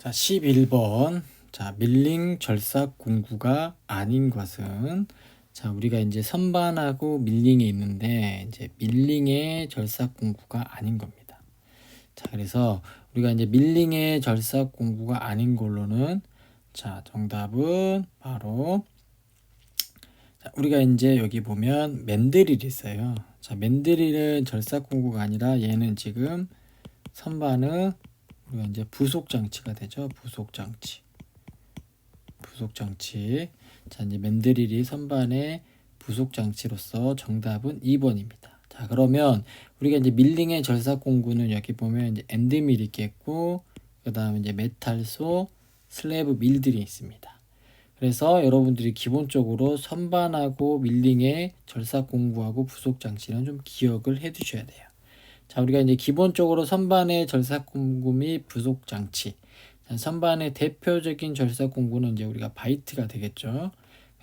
자, 11번. 자, 밀링 절삭 공구가 아닌 것은, 자, 우리가 이제 선반하고 밀링이 있는데, 이제 밀링의 절삭 공구가 아닌 겁니다. 자, 그래서 우리가 이제 밀링의 절삭 공구가 아닌 걸로는, 자, 정답은 바로, 자, 우리가 이제 여기 보면 맨드릴이 있어요. 자, 맨드릴은 절삭 공구가 아니라 얘는 지금 선반은 우리가 이제 부속 장치가 되죠. 부속 장치. 자, 이제 맨드릴이 선반의 부속 장치로서 정답은 2번입니다. 자, 그러면 우리가 이제 밀링의 절삭 공구는 여기 보면 이제 엔드밀이 있겠고, 그다음에 이제 메탈소, 슬래브 밀들이 있습니다. 그래서 여러분들이 기본적으로 선반하고 밀링의 절삭 공구하고 부속 장치는 좀 기억을 해 두셔야 돼요. 자, 우리가 이제 기본적으로 선반의 절삭 공구 및 부속 장치. 자, 선반의 대표적인 절삭 공구는 이제 우리가 바이트가 되겠죠.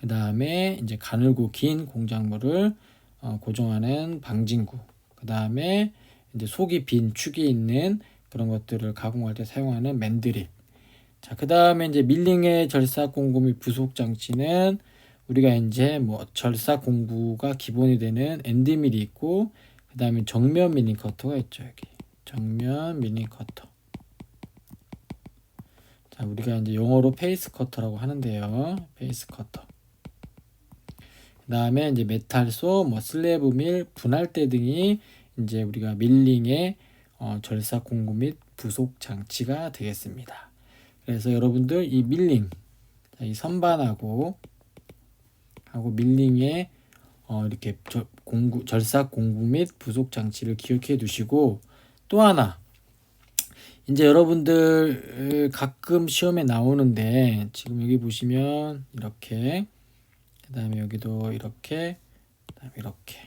그 다음에 이제 가늘고 긴 공작물을 고정하는 방진구. 그 다음에 이제 속이 빈 축이 있는 그런 것들을 가공할 때 사용하는 맨드릴. 자, 그 다음에 이제 밀링의 절삭 공구 및 부속 장치는 우리가 이제 뭐 절삭 공구가 기본이 되는 엔드밀이 있고, 그 다음에 정면 밀링 커터가 있죠. 여기 정면 밀링 커터. 자, 우리가 이제 영어로 페이스 커터라고 하는데요. 페이스 커터. 그 다음에 이제 메탈소, 뭐 슬래브 밀, 분할대 등이 이제 우리가 밀링의 절삭 공구 및 부속 장치가 되겠습니다. 그래서 여러분들 이 밀링, 이 선반하고 밀링의 이렇게 절삭 공구 및 부속 장치를 기억해 두시고, 또 하나 이제 여러분들 가끔 시험에 나오는데, 지금 여기 보시면 이렇게, 그 다음에 여기도 이렇게, 그 다음에 이렇게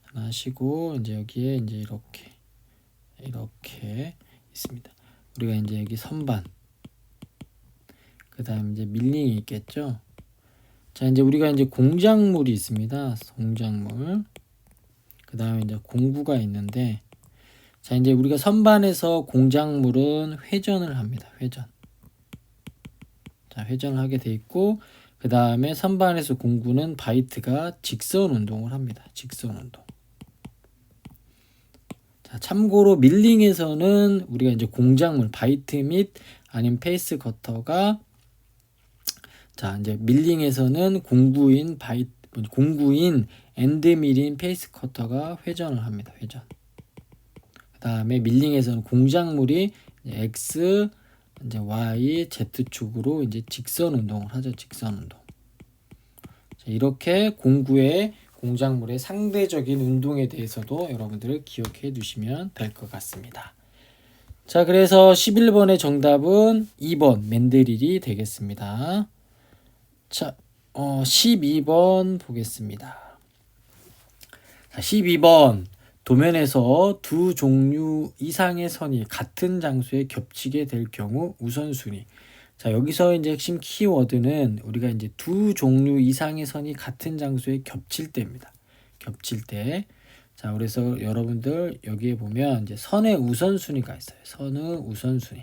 하나 하시고, 이제 여기에 이제 이렇게 있습니다. 우리가 이제 여기 선반, 그 다음에 이제 밀링이 있겠죠. 자, 이제 우리가 이제 공작물이 있습니다. 공작물. 그 다음에 이제 공구가 있는데, 자, 이제 우리가 선반에서 공작물은 회전을 합니다. 회전. 자, 회전을 하게 돼 있고, 그 다음에 선반에서 공구는 바이트가 직선 운동을 합니다. 직선 운동. 자, 참고로 밀링에서는 우리가 이제 공작물, 바이트 및 아니면 페이스 커터가, 자, 이제 밀링에서는 공구인 엔드밀인 페이스 커터가 회전을 합니다. 회전. 그 다음에 밀링에서는 공작물이 X, 이제 Y, Z축으로 이제 직선 운동을 하죠. 직선 운동. 자, 이렇게 공구의 공작물의 상대적인 운동에 대해서도 여러분들 기억해 두시면 될 것 같습니다. 자, 그래서 11번의 정답은 2번 맨드릴이 되겠습니다. 자, 12번 보겠습니다. 자, 12번. 도면에서 두 종류 이상의 선이 같은 장소에 겹치게 될 경우 우선순위. 자, 여기서 이제 핵심 키워드는 우리가 이제 두 종류 이상의 선이 같은 장소에 겹칠 때입니다. 겹칠 때. 자, 그래서 여러분들 여기에 보면 이제 선의 우선순위가 있어요. 선의 우선순위.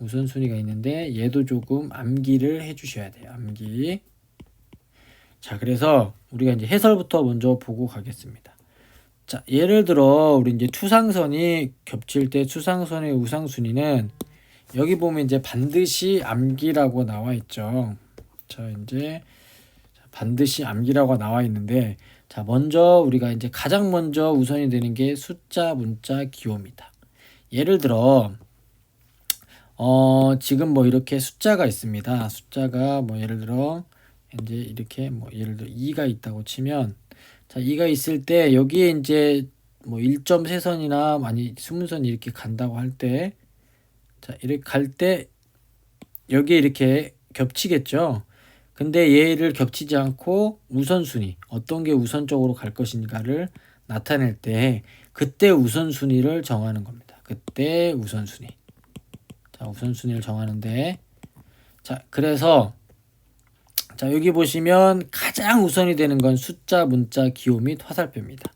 우선순위가 있는데 얘도 조금 암기를 해 주셔야 돼요. 암기. 자, 그래서 우리가 이제 해설부터 먼저 보고 가겠습니다. 자, 예를 들어 우리 이제 투상선이 겹칠 때 투상선의 우선순위는 여기 보면 이제 반드시 암기라고 나와 있죠. 자, 이제 반드시 암기라고 나와 있는데, 자, 먼저 우리가 이제 가장 먼저 우선이 되는 게 숫자, 문자, 기호입니다. 예를 들어 지금 뭐 이렇게 숫자가 있습니다. 숫자가 뭐 예를 들어 이제 이렇게 뭐 예를 들어 2가 있다고 치면, 자, 2가 있을 때 여기에 이제 뭐 1.3선이나 많이 20선이 이렇게 간다고 할 때, 자, 이렇게 갈 때 여기에 이렇게 겹치겠죠. 근데 얘를 겹치지 않고 우선순위, 어떤 게 우선적으로 갈 것인가를 나타낼 때 그때 우선순위를 정하는 겁니다. 그때 우선순위. 자, 우선순위를 정하는데, 자, 그래서 자, 여기 보시면 가장 우선이 되는 건 숫자, 문자, 기호 및 화살표입니다.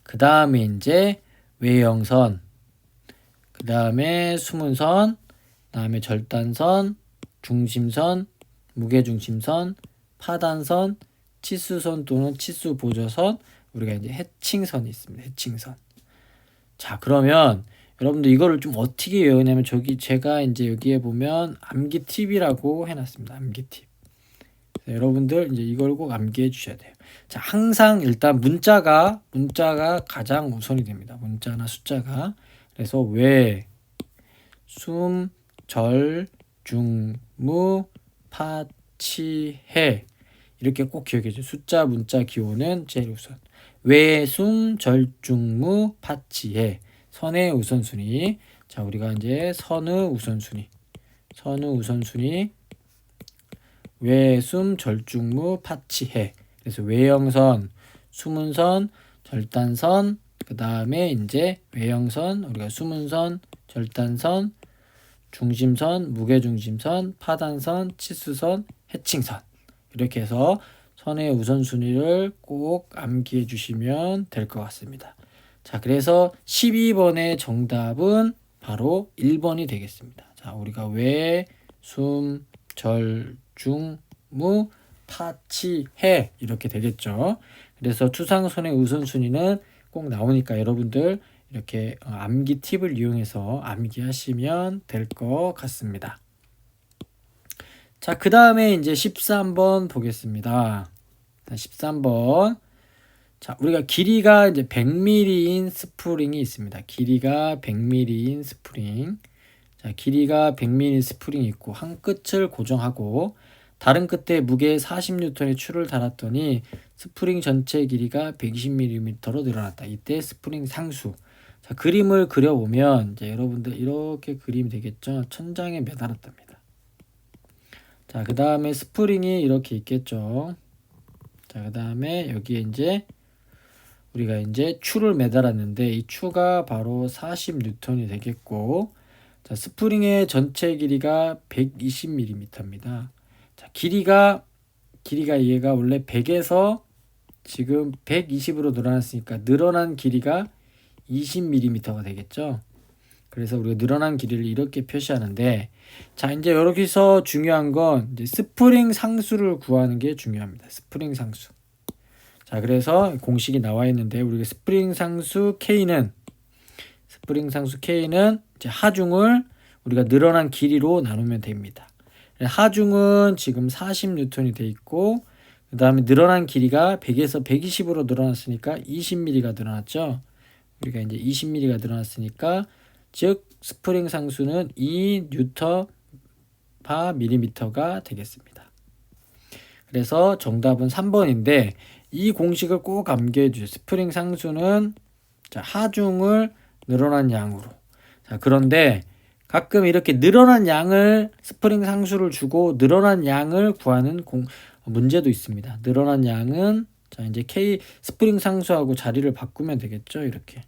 그 다음에 이제 외형선, 그 다음에 수문선, 그다음에 절단선, 중심선, 무게중심선, 파단선, 치수선 또는 치수 보조선, 우리가 이제 해칭선이 있습니다. 해칭선. 자, 그러면 여러분들 이거를 좀 어떻게 외우냐면 저기 제가 이제 여기에 보면 암기 팁이라고 해놨습니다. 암기 팁. 여러분들 이제 이걸 꼭 암기해 주셔야 돼요. 자, 항상 일단 문자가 가장 우선이 됩니다. 문자나 숫자가. 그래서 왜, 숨, 절, 중, 무, 파, 치, 해. 이렇게 꼭 기억해 주세요. 숫자, 문자, 기호는 제일 우선. 왜, 숨, 절, 중, 무, 파, 치, 해. 선의 우선순위. 자, 우리가 이제 선의 우선순위. 왜, 숨, 절, 중, 무, 파, 치, 해. 그래서 외형선, 숨은선, 절단선, 그 다음에 이제 외형선, 우리가 숨은선, 절단선, 중심선, 무게중심선, 파단선, 치수선, 해칭선. 이렇게 해서 선의 우선순위를 꼭 암기해 주시면 될 것 같습니다. 자, 그래서 12번의 정답은 바로 1번이 되겠습니다. 자, 우리가 왜, 숨, 절, 중, 무, 파, 치, 해 이렇게 되겠죠. 그래서 추상선의 우선순위는 꼭 나오니까 여러분들 이렇게 암기 팁을 이용해서 암기하시면 될 것 같습니다. 자, 그 다음에 이제 13번 보겠습니다. 13번. 자, 우리가 길이가 이제 100mm인 스프링이 있습니다. 길이가 100mm인 스프링. 자, 길이가 100mm 스프링이 있고 한 끝을 고정하고 다른 끝에 무게 40N의 추를 달았더니 스프링 전체 길이가 120mm로 늘어났다. 이때 스프링 상수. 자, 그림을 그려보면 이제 여러분들 이렇게 그림이 되겠죠. 천장에 매달았답니다. 자, 그 다음에 스프링이 이렇게 있겠죠. 자, 그 다음에 여기에 이제 우리가 이제 추를 매달았는데 이 추가 바로 40N이 되겠고, 자, 스프링의 전체 길이가 120mm입니다. 자, 길이가 얘가 원래 100에서 지금 120으로 늘어났으니까 늘어난 길이가 20mm가 되겠죠. 그래서 우리가 늘어난 길이를 이렇게 표시하는데, 자, 이제 여기서 중요한 건 이제 스프링 상수를 구하는 게 중요합니다. 스프링 상수. 자, 그래서 공식이 나와 있는데 우리가 스프링 상수 K는 이제 하중을 우리가 늘어난 길이로 나누면 됩니다. 하중은 지금 40N이 돼 있고 그 다음에 늘어난 길이가 100에서 120으로 늘어났으니까 20mm가 늘어났죠. 우리가 이제 20mm가 늘어났으니까 즉 스프링 상수는 2Nm/mm가 되겠습니다. 그래서 정답은 3번인데 이 공식을 꼭 암기해 주세요. 스프링 상수는 자, 하중을 늘어난 양으로. 자, 그런데 가끔 이렇게 늘어난 양을 스프링 상수를 주고 늘어난 양을 구하는 문제도 있습니다. 늘어난 양은 자, 이제 K 스프링 상수하고 자리를 바꾸면 되겠죠. 이렇게.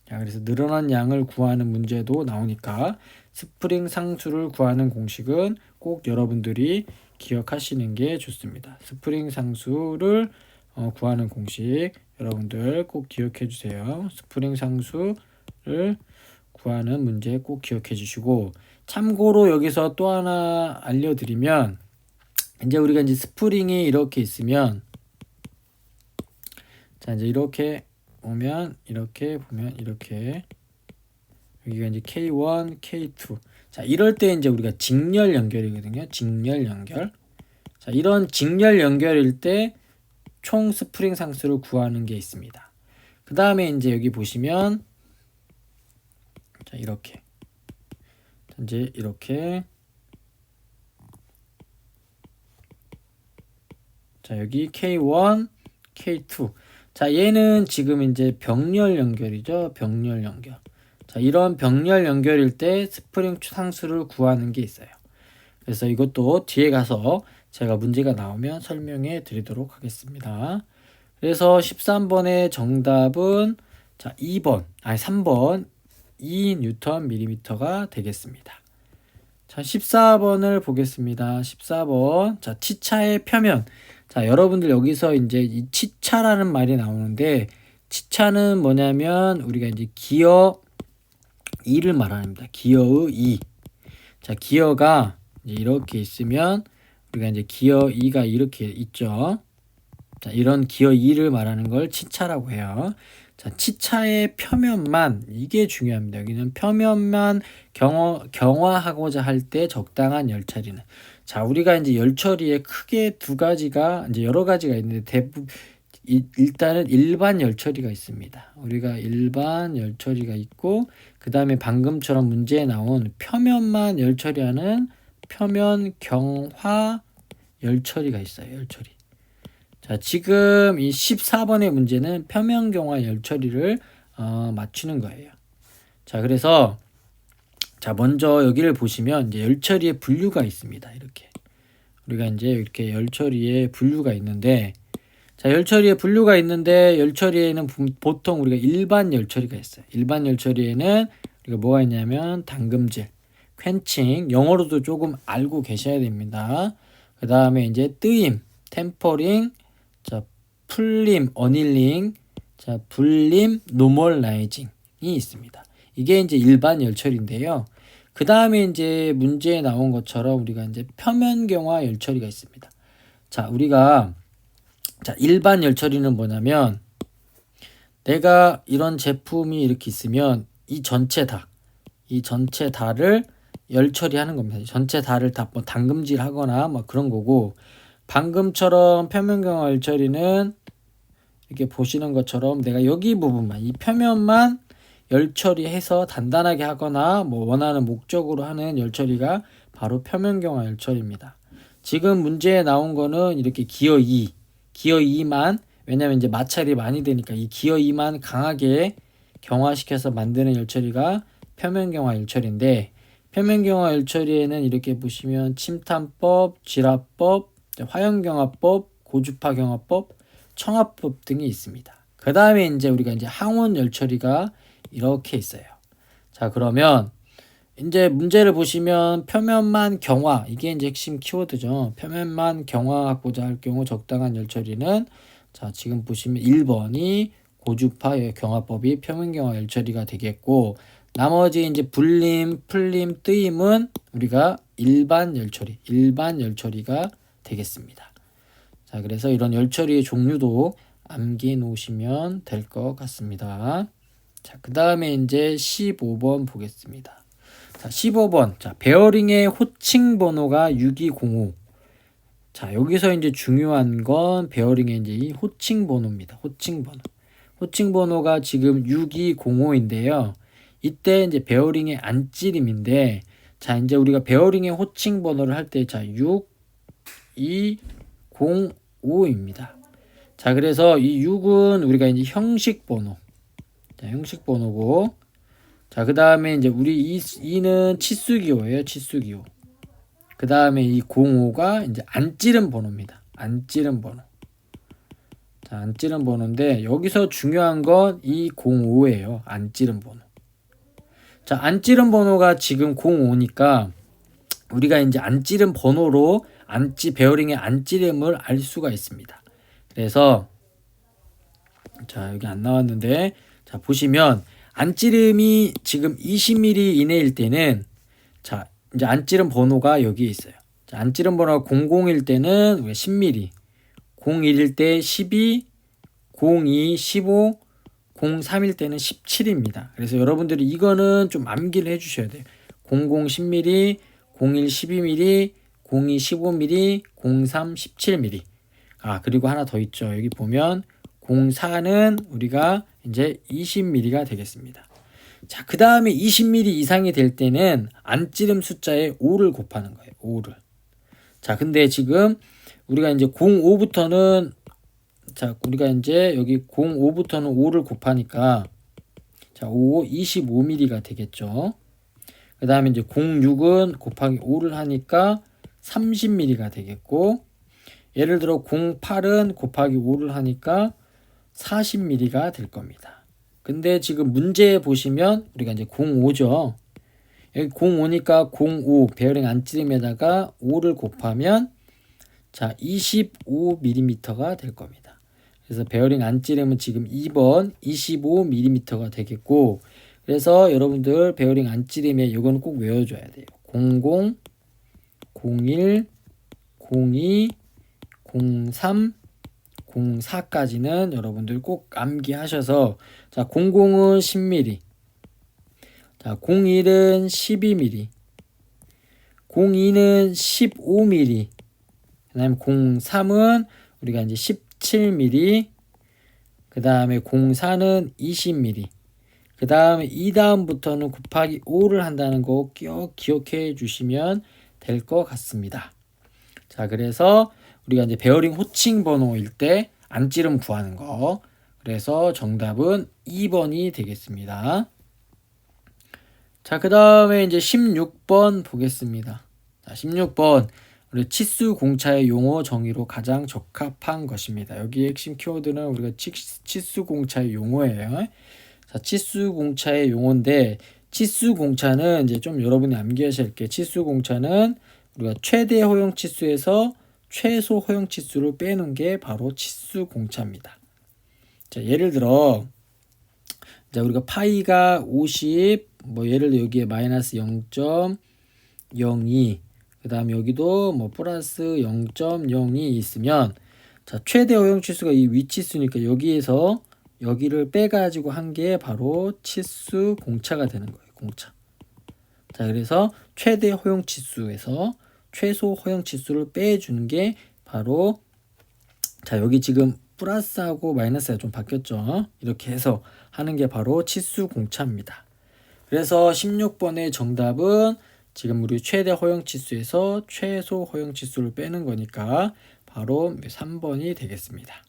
자, 그래서 늘어난 양을 구하는 문제도 나오니까 스프링 상수를 구하는 공식은 꼭 여러분들이 기억하시는 게 좋습니다. 스프링 상수를 구하는 공식 여러분들 꼭 기억해 주세요. 스프링 상수를 구하는 문제 꼭 기억해 주시고, 참고로 여기서 또 하나 알려드리면 이제 우리가 이제 스프링이 이렇게 있으면 자, 이제 이렇게 보면 이렇게 여기가 이제 K1, K2. 자, 이럴 때 이제 우리가 직렬 연결이거든요. 직렬 연결. 자, 이런 직렬 연결일 때 총 스프링 상수를 구하는 게 있습니다. 그 다음에 이제 여기 보시면 자, 이렇게 이제 이렇게 자, 여기 K1, K2. 자, 얘는 지금 이제 병렬 연결이죠. 병렬 연결. 자, 이런 병렬 연결일 때 스프링 상수를 구하는 게 있어요. 그래서 이것도 뒤에 가서 제가 문제가 나오면 설명해 드리도록 하겠습니다. 그래서 13번의 정답은 자, 3번 2Nm/mm가 되겠습니다. 자, 14번을 보겠습니다. 14번. 자, 치차의 표면. 자, 여러분들 여기서 이제 이 치차라는 말이 나오는데 치차는 뭐냐면 우리가 이제 기어 2를 말합니다. 기어의 2. 자, 기어가 이제 이렇게 있으면 우리가 이제 기어 2가 이렇게 있죠. 자, 이런 기어 2를 말하는 걸 치차라고 해요. 자, 치차의 표면만, 이게 중요합니다. 여기는 표면만 경화하고자 할 때 적당한 열 처리는. 자, 우리가 이제 열 처리에 크게 두 가지가, 이제 여러 가지가 있는데 일단은 일반 열 처리가 있습니다. 우리가 일반 열 처리가 있고, 그 다음에 방금처럼 문제에 나온 표면만 열 처리하는 표면 경화 열 처리가 있어요. 열 처리. 자, 지금 이 14번의 문제는 표면 경화 열 처리를 맞추는 거예요. 자, 그래서 자, 먼저 여기를 보시면 이제 열 처리의 분류가 있습니다. 이렇게. 우리가 이제 이렇게 열 처리의 분류가 있는데, 자, 열 처리의 분류가 있는데, 열 처리에는 보통 우리가 일반 열 처리가 있어요. 일반 열 처리에는 우리가 뭐가 있냐면 담금질, 퀸칭, 영어로도 조금 알고 계셔야 됩니다. 그 다음에 이제 뜨임, 템퍼링, 자, 풀림, 어닐링, 자, 불림, 노멀라이징이 있습니다. 이게 이제 일반 열 처리인데요. 그 다음에 이제 문제에 나온 것처럼 우리가 이제 표면 경화 열 처리가 있습니다. 자, 우리가 자, 일반 열 처리는 뭐냐면 내가 이런 제품이 이렇게 있으면 이 전체 다를 열 처리하는 겁니다. 전체 다를 다 뭐 담금질 하거나 뭐 그런 거고, 방금처럼 표면 경화 열 처리는 이렇게 보시는 것처럼 내가 여기 부분만, 이 표면만 열 처리해서 단단하게 하거나 뭐 원하는 목적으로 하는 열 처리가 바로 표면 경화 열 처리입니다. 지금 문제에 나온 거는 이렇게 기어 2만, 왜냐면 이제 마찰이 많이 되니까 이 기어 2만 강하게 경화시켜서 만드는 열 처리가 표면 경화 열 처리인데, 표면 경화 열 처리에는 이렇게 보시면 침탄법, 지라법, 화형경화법, 고주파 경화법, 청화법 등이 있습니다. 그 다음에 이제 우리가 이제 항원 열 처리가 이렇게 있어요. 자, 그러면 이제 문제를 보시면 표면만 경화, 이게 이제 핵심 키워드죠. 표면만 경화하고자 할 경우 적당한 열 처리는, 자, 지금 보시면 1번이 고주파 경화법이 표면 경화 열 처리가 되겠고, 나머지 이제 불림, 풀림, 뜨임은 우리가 일반 열 처리가 되겠습니다. 자, 그래서 이런 열 처리의 종류도 암기해 놓으시면 될 것 같습니다. 자, 그 다음에 이제 15번 보겠습니다. 자, 15번. 자, 베어링의 호칭 번호가 6205. 자, 여기서 이제 중요한 건 베어링의 이제 이 호칭 번호입니다. 호칭 번호가 지금 6205인데요. 이때 이제 베어링의 안찌림인데, 자, 이제 우리가 베어링의 호칭 번호를 할 때, 자, 6205입니다. 자, 그래서 이 6은 우리가 이제 형식 번호. 자, 형식 번호고, 자, 그 다음에 이제 우리 2는 치수기호예요. 치수기호. 그 다음에 이 05가 이제 안찌름 번호입니다. 안찌름 번호. 자, 안찌름 번호인데, 여기서 중요한 건 이 05예요. 안찌름 번호. 자, 안찌름 번호가 지금 05니까 우리가 이제 안찌름 번호로 베어링의 안찌름을 알 수가 있습니다. 그래서 자, 여기 안 나왔는데, 자, 보시면 안찌름이 지금 20mm 이내일 때는, 자, 이제 안찌름 번호가 여기에 있어요. 자, 안찌름 번호가 00일 때는 우리가 10mm, 01일 때 12, 02, 15, 03일 때는 17입니다. 그래서 여러분들이 이거는 좀 암기를 해주셔야 돼요. 00 10mm, 01 12mm, 02 15mm, 03 17mm. 아, 그리고 하나 더 있죠. 여기 보면 04는 우리가 이제 20mm가 되겠습니다. 자, 그 다음에 20mm 이상이 될 때는 안찌름 숫자에 5를 곱하는 거예요. 5를. 자, 근데 지금 우리가 이제 05부터는, 자, 우리가 이제 여기 05부터는 5를 곱하니까, 자, 5, 25mm가 되겠죠. 그 다음에 이제 06은 곱하기 5를 하니까 30mm가 되겠고, 예를 들어 08은 곱하기 5를 하니까 40mm가 될 겁니다. 근데 지금 문제에 보시면 우리가 이제 05죠. 여기 05니까 05 베어링 안찌름에다가 5를 곱하면, 자, 25mm가 될 겁니다. 그래서 베어링 안찌름은 지금 2번 25mm가 되겠고, 그래서 여러분들 베어링 안찌름에 이건 꼭 외워줘야 돼요. 00, 01, 02, 03, 04까지는 여러분들 꼭 암기하셔서 자, 00은 10mm, 자, 01은 12mm, 02는 15mm, 그 다음에 03은 우리가 이제 17mm, 그 다음에 04는 20mm, 그 다음에 이 다음부터는 곱하기 5를 한다는 거 기억해 주시면 될 것 같습니다. 자, 그래서 우리가 이제 베어링 호칭 번호일 때 안찌름 구하는 거. 그래서 정답은 2번이 되겠습니다. 자, 그 다음에 이제 16번 보겠습니다. 자, 16번. 우리 치수 공차의 용어 정의로 가장 적합한 것입니다. 여기 핵심 키워드는 우리가 치수 공차의 용어예요. 자, 치수 공차의 용어인데, 치수 공차는 이제 좀 여러분이 암기하셔야 할 게, 치수 공차는 우리가 최대 허용 치수에서 최소 허용 치수를 빼는 게 바로 치수 공차입니다. 자, 예를 들어, 자, 우리가 파이가 50, 뭐 예를 들어 여기에 마이너스 0.02, 그 다음에 여기도 뭐 플러스 0.02 있으면, 자, 최대 허용 치수가 이 위치수니까 여기에서 여기를 빼가지고 한 게 바로 치수 공차가 되는 거예요. 공차. 자, 그래서 최대 허용 치수에서 최소 허용 치수를 빼주는 게 바로, 자, 여기 지금 플러스하고 마이너스가 좀 바뀌었죠. 이렇게 해서 하는 게 바로 치수 공차입니다. 그래서 16번의 정답은 지금 우리 최대 허용 치수에서 최소 허용 치수를 빼는 거니까 바로 3번이 되겠습니다.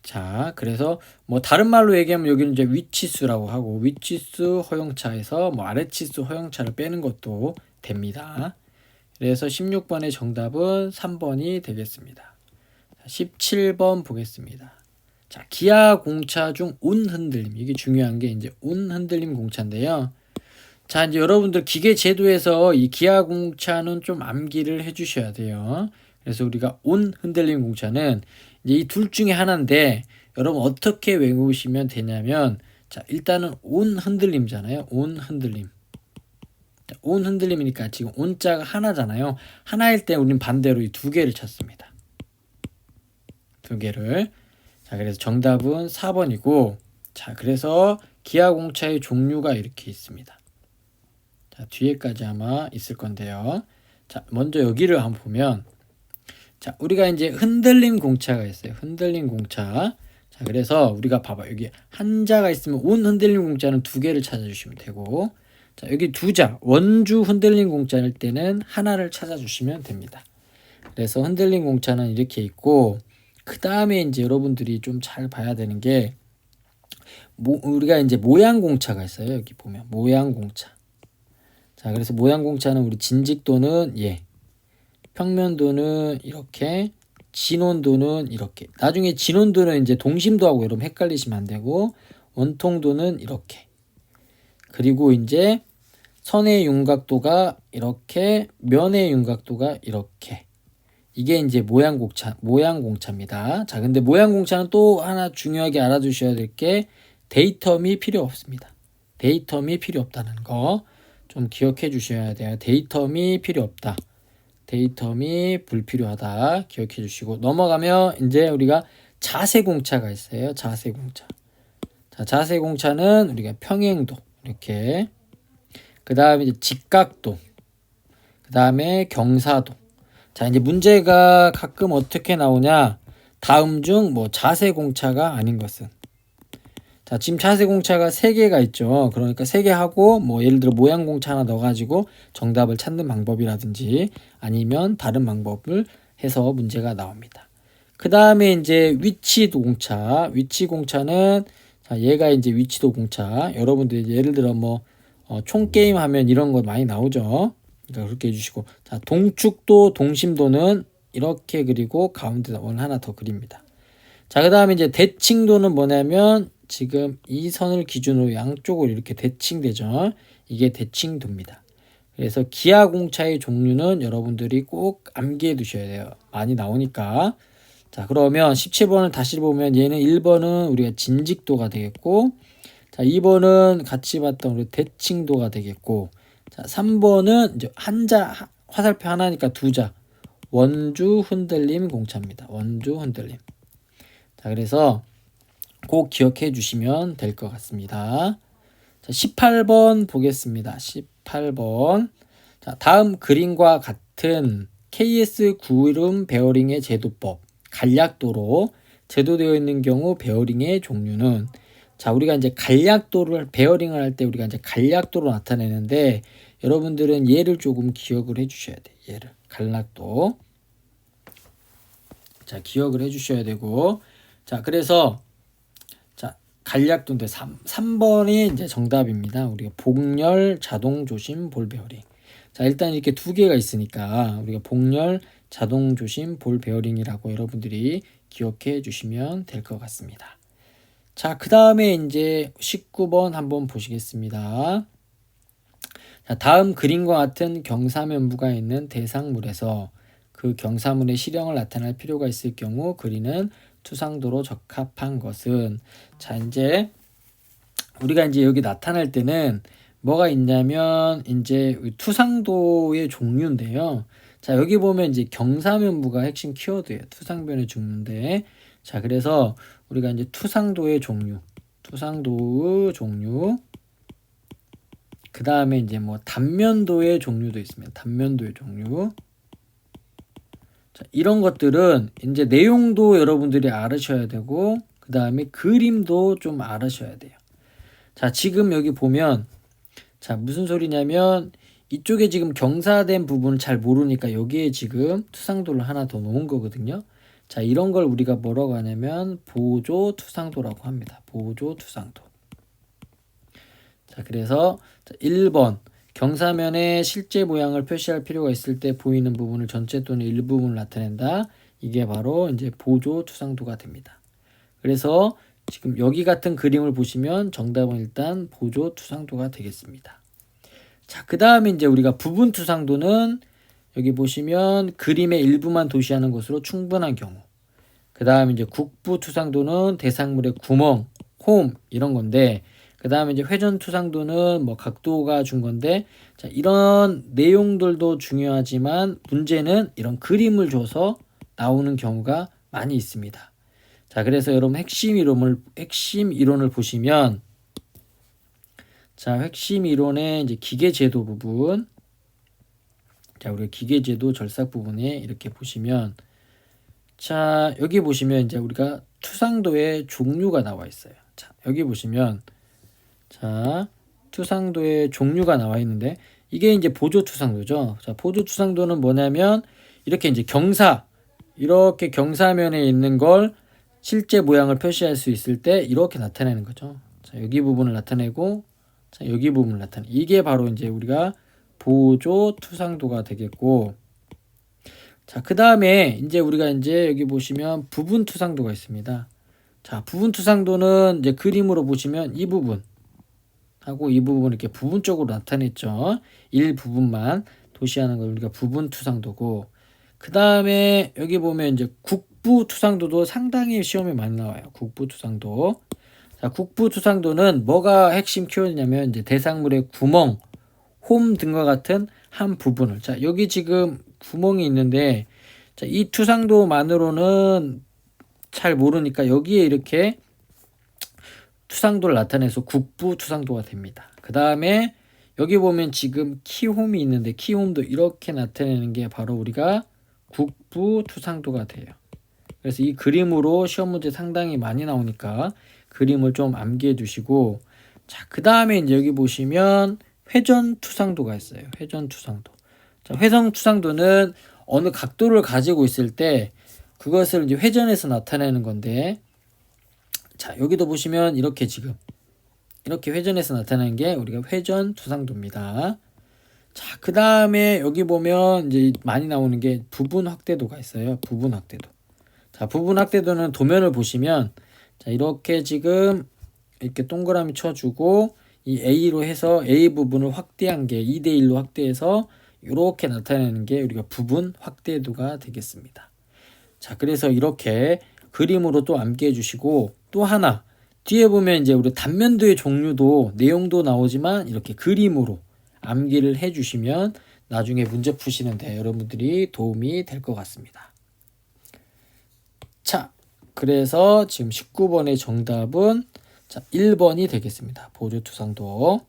자, 그래서 뭐 다른 말로 얘기하면 여기는 이제 위치수라고 하고, 위치수 허용차에서 뭐 아래치수 허용차를 빼는 것도 됩니다. 그래서 16번의 정답은 3번이 되겠습니다. 17번 보겠습니다. 자, 기아 공차 중 운 흔들림. 이게 중요한 게 이제 운 흔들림 공차인데요. 자, 이제 여러분들 기계 제도에서 이 기아 공차는 좀 암기를 해 주셔야 돼요. 그래서 우리가 온 흔들림 공차는 이제 이 둘 중에 하나인데, 여러분 어떻게 외우시면 되냐면, 자, 일단은 온 흔들림잖아요. 온 흔들림. 자, 온 흔들림이니까 지금 온자가 하나잖아요. 하나일 때 우리는 반대로 이 두 개를 찾습니다. 두 개를. 자, 그래서 정답은 4번이고, 자, 그래서 기아 공차의 종류가 이렇게 있습니다. 자, 뒤에까지 아마 있을 건데요. 자, 먼저 여기를 한번 보면, 자, 우리가 이제 흔들림 공차가 있어요. 흔들림 공차. 자, 그래서 우리가 봐봐. 여기 한자가 있으면 온 흔들림 공차는 두 개를 찾아주시면 되고, 자, 여기 두자, 원주 흔들림 공차일 때는 하나를 찾아주시면 됩니다. 그래서 흔들림 공차는 이렇게 있고, 그 다음에 이제 여러분들이 좀 잘 봐야 되는 게, 우리가 이제 모양 공차가 있어요. 여기 보면 모양 공차. 자, 그래서 모양 공차는 우리 진직도는 평면도는 이렇게, 진원도는 이렇게. 나중에 진원도는 이제 동심도하고 여러분 헷갈리시면 안 되고, 원통도는 이렇게. 그리고 이제 선의 윤곽도가 이렇게, 면의 윤곽도가 이렇게. 이게 이제 모양 공차입니다. 자, 근데 모양 공차는 또 하나 중요하게 알아두셔야 될 게 데이텀이 필요 없습니다. 데이텀이 필요 없다는 거 좀 기억해 주셔야 돼요. 데이텀이 필요 없다. 데이텀이 불필요하다. 기억해 주시고, 넘어가면 이제 우리가 자세 공차가 있어요. 자세 공차. 자, 자세 공차는 우리가 평행도 이렇게, 그 다음에 이제 직각도, 그 다음에 경사도. 자, 이제 문제가 가끔 어떻게 나오냐, 다음 중 뭐 자세 공차가 아닌 것은. 자, 지금 자세 공차가 3개가 있죠. 그러니까 3개 하고, 뭐 예를 들어 모양 공차 하나 넣어가지고 정답을 찾는 방법이라든지, 아니면 다른 방법을 해서 문제가 나옵니다. 그 다음에 이제 위치도 공차. 위치 공차는, 자, 얘가 이제 위치도 공차. 여러분들 예를 들어 뭐 총 게임 하면 이런 거 많이 나오죠. 그러니까 그렇게 해주시고, 자, 동축도 동심도는 이렇게 그리고 가운데다 원 하나 더 그립니다. 자, 그 다음에 이제 대칭도는 뭐냐면, 지금 이 선을 기준으로 양쪽으로 이렇게 대칭되죠. 이게 대칭도입니다. 그래서 기아 공차의 종류는 여러분들이 꼭 암기해 두셔야 돼요. 많이 나오니까. 자, 그러면 17번을 다시 보면 얘는 1번은 우리가 진직도가 되겠고, 자, 2번은 같이 봤던 우리 대칭도가 되겠고, 자, 3번은 이제 화살표 하나니까 두 자. 원주 흔들림 공차입니다. 원주 흔들림. 자, 그래서 꼭 기억해 주시면 될 것 같습니다. 자, 18번 보겠습니다. 18번. 자, 다음 그림과 같은 KS 구름 베어링의 제도법, 간략도로 제도되어 있는 경우 베어링의 종류는, 자, 우리가 이제 간략도를 베어링을 할 때 우리가 이제 간략도로 나타내는데 여러분들은 얘를 조금 기억을 해 주셔야 돼요. 얘를 간략도. 자, 기억을 해 주셔야 되고, 자, 그래서 자, 간략도인데 3번이 이제 정답입니다. 우리가 복열 자동 조심 볼 베어링. 자, 일단 이렇게 두 개가 있으니까 우리가 복열 자동 조심 볼 베어링이라고 여러분들이 기억해 주시면 될 것 같습니다. 자, 그 다음에 이제 19번 한번 보시겠습니다. 자, 다음 그림과 같은 경사면부가 있는 대상물에서 그 경사물의 실형을 나타낼 필요가 있을 경우 그리는 투상도로 적합한 것은, 자, 이제 우리가 이제 여기 나타낼 때는 뭐가 있냐면 이제 투상도의 종류인데요. 자, 여기 보면 이제 경사면부가 핵심 키워드예요. 투상변의 종류인데, 자, 그래서 우리가 이제 투상도의 종류, 그 다음에 이제 뭐 단면도의 종류도 있습니다. 단면도의 종류. 자, 이런 것들은 이제 내용도 여러분들이 알으셔야 되고, 그 다음에 그림도 좀 알으셔야 돼요. 자, 지금 여기 보면, 자, 무슨 소리냐면 이쪽에 지금 경사된 부분을 잘 모르니까 여기에 지금 투상도를 하나 더 놓은 거거든요. 자, 이런 걸 우리가 뭐라고 하냐면 보조 투상도라고 합니다. 보조 투상도. 자, 그래서 1번 경사면의 실제 모양을 표시할 필요가 있을 때 보이는 부분을 전체 또는 일부분을 나타낸다. 이게 바로 이제 보조 투상도가 됩니다. 그래서 지금 여기 같은 그림을 보시면 정답은 일단 보조 투상도가 되겠습니다. 자, 그 다음에 이제 우리가 부분 투상도는 여기 보시면 그림의 일부만 도시하는 것으로 충분한 경우. 그 다음에 이제 국부 투상도는 대상물의 구멍, 홈 이런 건데, 그 다음에 이제 회전 투상도는 뭐 각도가 준 건데, 자, 이런 내용들도 중요하지만 문제는 이런 그림을 줘서 나오는 경우가 많이 있습니다. 자, 그래서 여러분 핵심 이론을 보시면, 자, 핵심 이론의 이제 기계제도 부분, 자, 우리가 기계제도 절삭 부분에 이렇게 보시면, 자, 여기 보시면 이제 우리가 투상도의 종류가 나와 있어요. 자, 여기 보시면, 자, 투상도의 종류가 나와 있는데 이게 이제 보조 투상도죠. 자, 보조 투상도는 뭐냐면 이렇게 이제 이렇게 경사면에 있는 걸 실제 모양을 표시할 수 있을 때 이렇게 나타내는 거죠. 자, 여기 부분을 나타내고, 자, 여기 부분을 나타내는, 이게 바로 이제 우리가 보조 투상도가 되겠고, 자, 그 다음에 이제 우리가 이제 여기 보시면 부분 투상도가 있습니다. 자, 부분 투상도는 이제 그림으로 보시면 이 부분 하고 이 부분 이렇게 부분적으로 나타냈죠. 일부분만 도시하는 걸 우리가 부분 투상도고, 그 다음에 여기 보면 이제 국부 투상도도 상당히 시험에 많이 나와요. 국부 투상도. 자, 국부 투상도는 뭐가 핵심 키워드냐면 이제 대상물의 구멍, 홈 등과 같은 한 부분을, 자, 여기 지금 구멍이 있는데, 자, 이 투상도만으로는 잘 모르니까 여기에 이렇게 투상도를 나타내서 국부 투상도가 됩니다. 그 다음에 여기 보면 지금 키홈이 있는데 키홈도 이렇게 나타내는 게 바로 우리가 국부 투상도가 돼요. 그래서 이 그림으로 시험 문제 상당히 많이 나오니까 그림을 좀 암기해 두시고, 자, 그 다음에 이제 여기 보시면 회전 투상도가 있어요. 회전 투상도. 자, 회전 투상도는 어느 각도를 가지고 있을 때 그것을 이제 회전해서 나타내는 건데, 자, 여기도 보시면 이렇게 지금 이렇게 회전해서 나타내는 게 우리가 회전 투상도입니다. 자, 그 다음에 여기 보면 이제 많이 나오는 게 부분 확대도가 있어요. 부분 확대도. 자, 부분 확대도는 도면을 보시면, 자, 이렇게 지금 이렇게 동그라미 쳐주고 이 A로 해서 A 부분을 확대한 게 2대1로 확대해서 이렇게 나타내는 게 우리가 부분 확대도가 되겠습니다. 자, 그래서 이렇게 그림으로 또 암기해 주시고, 또 하나 뒤에 보면 이제 우리 단면도의 종류도 내용도 나오지만 이렇게 그림으로 암기를 해주시면 나중에 문제 푸시는데 여러분들이 도움이 될 것 같습니다. 자, 그래서 지금 19번의 정답은 자, 1번이 되겠습니다. 보조투성도.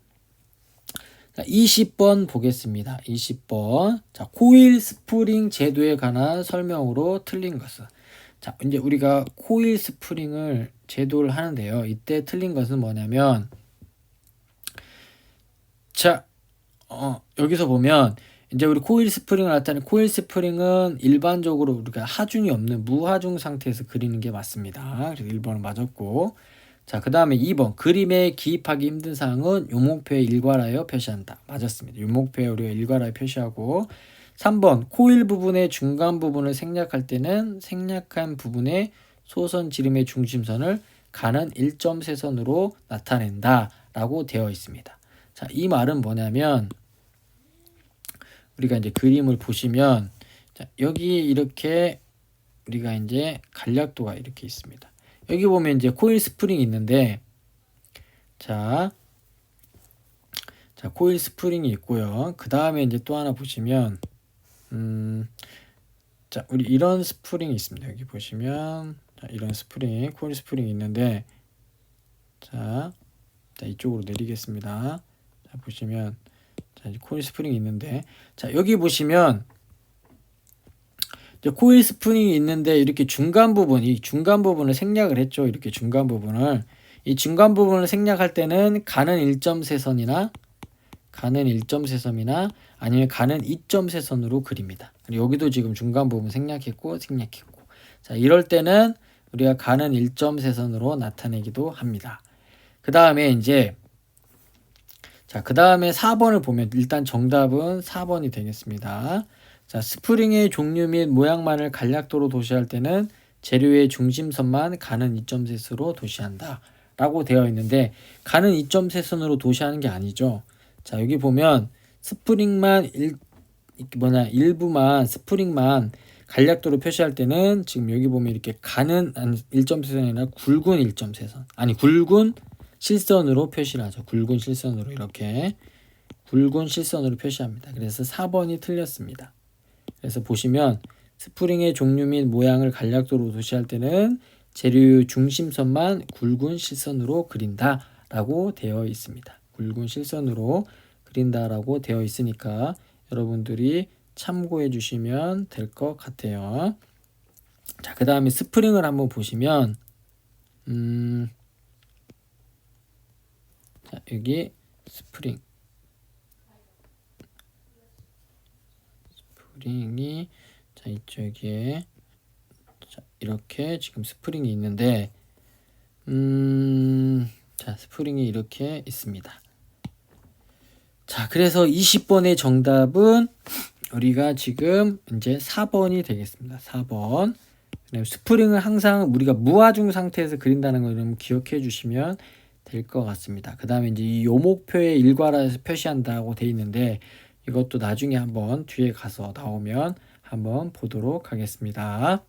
자, 20번 보겠습니다. 20번. 자, 코일 스프링 제도에 관한 설명으로 틀린 것은. 자, 이제 우리가 코일 스프링을 제도를 하는데요. 이때 틀린 것은 뭐냐면, 자, 여기서 보면, 이제 우리 코일 스프링을 나타내는 코일 스프링은 일반적으로 우리가 하중이 없는 무하중 상태에서 그리는 게 맞습니다. 그래서 1번은 맞았고. 자, 그 다음에 2번. 그림에 기입하기 힘든 사항은 요목표에 일괄하여 표시한다. 맞았습니다. 요목표에 우리가 일괄하여 표시하고. 3번. 코일 부분의 중간 부분을 생략할 때는 생략한 부분의 소선 지름의 중심선을 가는 1.3선으로 나타낸다. 라고 되어 있습니다. 자, 이 말은 뭐냐면, 우리가 이제 그림을 보시면, 자, 여기 이렇게 우리가 이제 간략도가 이렇게 있습니다. 여기 보면 이제 코일 스프링이 있는데, 자, 코일 스프링이 있고요. 그 다음에 이제 또 하나 보시면, 자, 우리 이런 스프링이 있습니다. 여기 보시면, 자, 이런 스프링, 코일 스프링이 있는데, 자, 이쪽으로 내리겠습니다. 자, 보시면, 자, 이제 코일 스프링이 있는데, 자, 여기 보시면, 코일 스프링이 있는데 이렇게 중간 부분, 이 중간 부분을 생략을 했죠. 이렇게 중간 부분을. 이 중간 부분을 생략할 때는 가는 1.3선이나 아니면 가는 2.3선으로 그립니다. 여기도 지금 중간 부분 생략했고. 자, 이럴 때는 우리가 가는 1.3선으로 나타내기도 합니다. 그 다음에 이제 자, 그 다음에 4번을 보면 일단 정답은 4번이 되겠습니다. 자, 스프링의 종류 및 모양만을 간략도로 도시할 때는 재료의 중심선만 가는 2.3선으로 도시한다. 라고 되어 있는데 가는 2.3선으로 도시하는 게 아니죠. 자, 여기 보면 스프링만 일부만 스프링만 간략도로 표시할 때는 지금 여기 보면 이렇게 가는 1.3선이 아니라 굵은 1.3선. 아니, 굵은 실선으로 표시를 하죠. 굵은 실선으로 이렇게 굵은 실선으로 표시합니다. 그래서 4번이 틀렸습니다. 그래서 보시면 스프링의 종류 및 모양을 간략도로 도시할 때는 재료의 중심선만 굵은 실선으로 그린다 라고 되어 있습니다. 굵은 실선으로 그린다라고 되어 있으니까 여러분들이 참고해 주시면 될 것 같아요. 자, 그 다음에 스프링을 한번 보시면 자, 여기 스프링이 자, 이쪽에 자, 이렇게 지금 스프링이 있는데 자, 스프링이 이렇게 있습니다. 자, 그래서 20번의 정답은 우리가 지금 이제 4번이 되겠습니다. 4번. 스프링을 항상 우리가 무하중 상태에서 그린다는 걸 여러분 기억해 주시면 될 것 같습니다. 그 다음에 이제 이 요목표에 일괄해서 표시한다고 돼 있는데 이것도 나중에 한번 뒤에 가서 나오면 한번 보도록 하겠습니다.